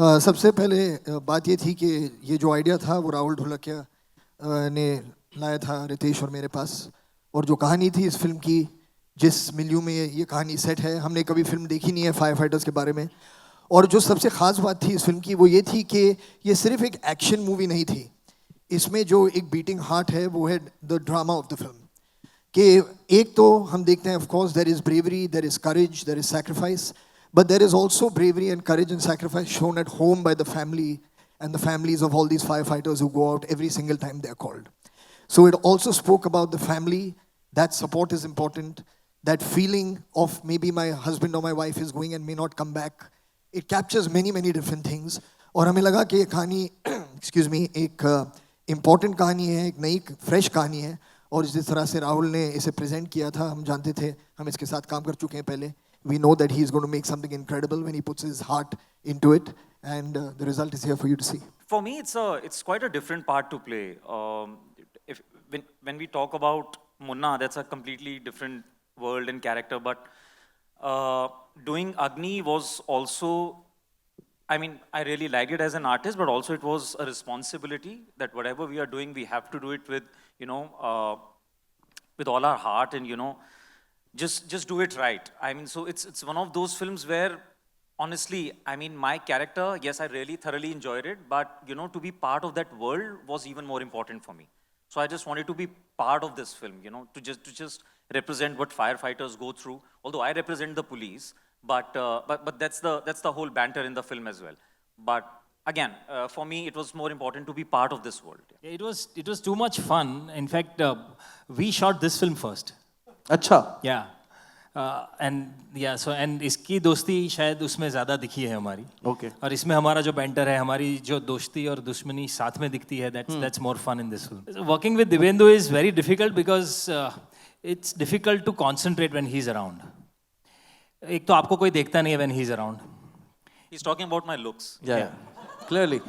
सबसे पहले बात ये थी कि ये जो आइडिया था वो राहुल ढोलकिया ने लाया था रितेश और मेरे पास। और जो कहानी थी इस फिल्म की, जिस मिलियू में ये कहानी सेट है, हमने कभी फिल्म देखी नहीं है फायर फाइटर्स के बारे में। और जो सबसे ख़ास बात थी इस फिल्म की वो ये थी कि ये सिर्फ एक एक्शन मूवी नहीं थी। इसमें जो एक बीटिंग हार्ट है वो है the drama of the film. कि एक तो हम देखते हैं, of course there is bravery, there is courage, there is sacrifice, but there is also bravery and courage and sacrifice shown at home by the family and the families of all these firefighters who go out every single time they are called. So it also spoke about the family, that support is important, that feeling of maybe my husband or my wife is going and may not come back. It captures many, many different things. और हमें लगा कि ये कहानी excuse me, एक important कहानी है, एक नई fresh कहानी है। और जिस तरह से राहुल ने इसे present किया था, हम जानते थे, हम इसके साथ काम कर चुके हैं पहले। We know that he is going to make something incredible when he puts his heart into it, and the result is here for you to see. For me, it's quite a different part to play. If when we talk about Munna, that's a completely different world and character. But doing Agni was also, I mean, I really liked it as an artist, but also it was a responsibility that whatever we are doing, we have to do it with, with all our heart and just do it right. I mean, so it's one of those films where, honestly, I mean, my character, yes, I really thoroughly enjoyed it, but to be part of that world was even more important for me. So I just wanted to be part of this film, to just represent what firefighters go through. Although I represent the police, but that's the whole banter in the film as well. But again, for me, it was more important to be part of this world. It was too much fun. In fact, we shot this film first. अच्छा and इसकी दोस्ती शायद उसमें ज़्यादा दिखी है हमारी। Okay. और इसमें हमारा जो बैंटर है, हमारी जो दोस्ती और दुश्मनी साथ में दिखती है, that's more fun in this film. Working with Divendu is very difficult because it's difficult to concentrate when he's around. एक तो आपको कोई देखता नहीं है when he's around. He's talking about my looks. Yeah. Clearly.